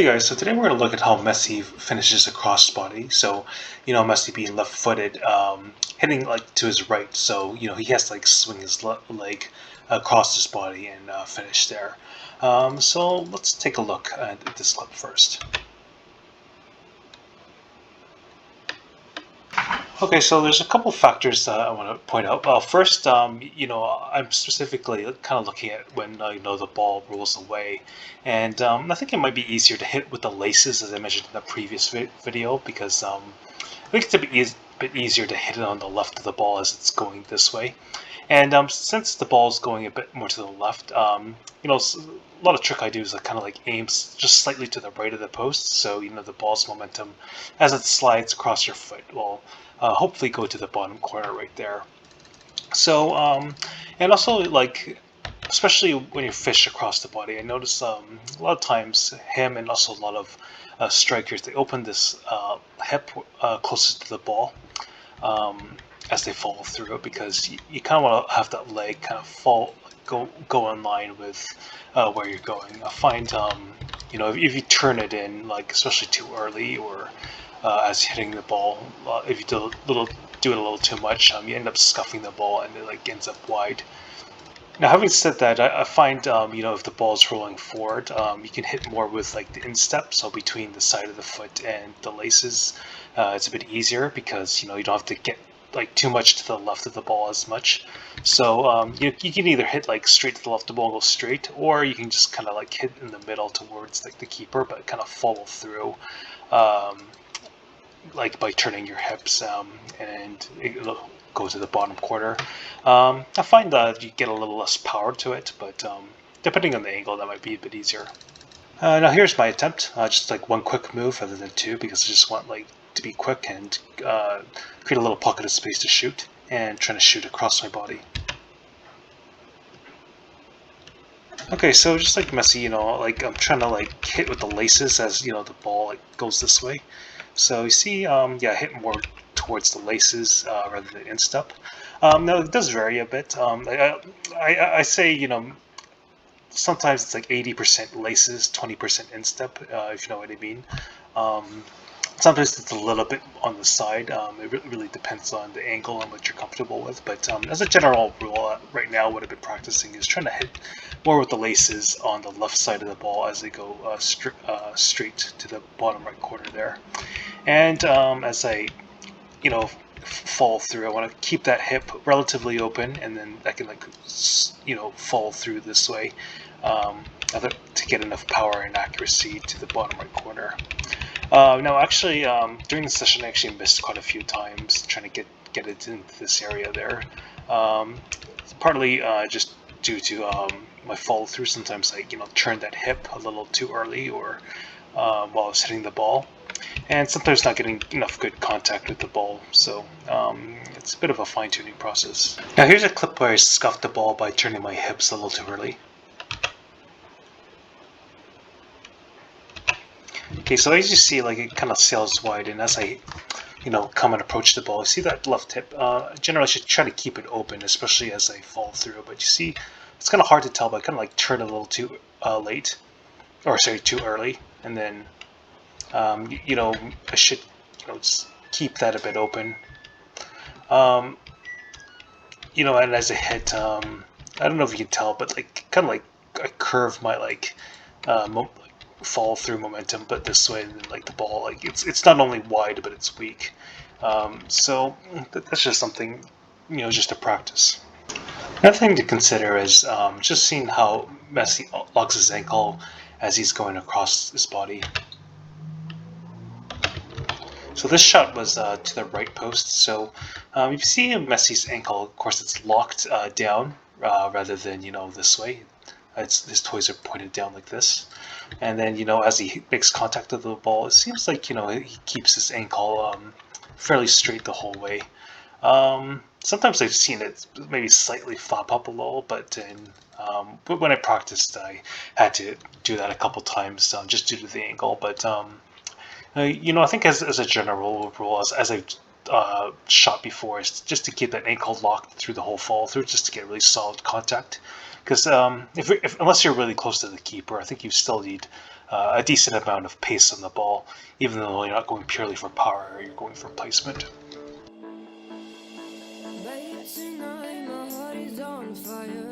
Hey guys, so today we're going to look at how Messi finishes a crossbody. So, Messi being left-footed, hitting like to his right. So, he has to like swing his leg across his body and finish there. So let's take a look at this clip first. Okay, so there's a couple factors that I want to point out. First, I'm specifically kind of looking at when the ball rolls away, and I think it might be easier to hit with the laces, as I mentioned in the previous video, because I think it's a bit easier to hit it on the left of the ball as it's going this way. And since the ball is going a bit more to the left, a lot of trick I do is I kind of like aims just slightly to the right of the post, so the ball's momentum as it slides across your foot will hopefully go to the bottom corner right there. So and also like especially when you fish across the body, I notice a lot of times him and also a lot of strikers, they open this hip closest to the ball as they follow through it, because you kind of want to have that leg kind of go in line with where you're going. I find if you turn it in, like especially too early, or as hitting the ball, if you do it a little too much, you end up scuffing the ball and it like ends up wide. Now, having said that, I find if the ball is rolling forward, you can hit more with like the instep, so between the side of the foot and the laces. It's a bit easier because you don't have to get like too much to the left of the ball as much. So you can either hit like straight to the left of the ball and go straight, or you can just kind of like hit in the middle towards like the keeper, but kind of follow through. Like by turning your hips, and it'll go to the bottom corner. I find that you get a little less power to it, but depending on the angle, that might be a bit easier. Now here's my attempt, just like one quick move rather than two, because I just want like to be quick and create a little pocket of space to shoot, and trying to shoot across my body. Okay, so just like Messi, like I'm trying to like hit with the laces as the ball like goes this way. So you see, yeah, hit more towards the laces rather than instep. Now it does vary a bit. I say sometimes it's like 80% laces, 20% instep, if you know what I mean. Um, Sometimes it's a little bit on the side. It really depends on the angle and what you're comfortable with. But as a general rule, right now what I've been practicing is trying to hit more with the laces on the left side of the ball as they go straight to the bottom right corner there. And as I, fall through, I want to keep that hip relatively open, and then I can like, fall through this way to get enough power and accuracy to the bottom right corner. Now, actually, during the session, I actually missed quite a few times trying to get it into this area there. Partly just due to my follow through. Sometimes I, turn that hip a little too early, or while I was hitting the ball, and sometimes not getting enough good contact with the ball. So it's a bit of a fine tuning process. Now, here's a clip where I scuffed the ball by turning my hips a little too early. Okay, so as you see, like it kind of sails wide, and as I, come and approach the ball, you see that left hip. Generally, I should try to keep it open, especially as I fall through. But you see, it's kind of hard to tell, but I kind of like turn a little too late, or sorry, too early, and then, I should, just keep that a bit open. And as I hit, I don't know if you can tell, but like kind of like I curve my like fall through momentum, but this way, and then like the ball, like it's not only wide, but it's weak. So that's just something, just to practice. Another thing to consider is just seeing how Messi locks his ankle as he's going across his body. So this shot was to the right post. So you see Messi's ankle, of course, it's locked down rather than this way. His toes are pointed down like this, and then as he makes contact with the ball, it seems like he keeps his ankle fairly straight the whole way. Sometimes I've seen it maybe slightly flop up a little, but when I practiced, I had to do that a couple times just due to the angle. But I think as a general rule, as I've shot before, is just to keep that ankle locked through the whole follow through, just to get really solid contact. Because if unless you're really close to the keeper, I think you still need a decent amount of pace on the ball, even though you're not going purely for power, you're going for placement. Babe, tonight my heart is on fire.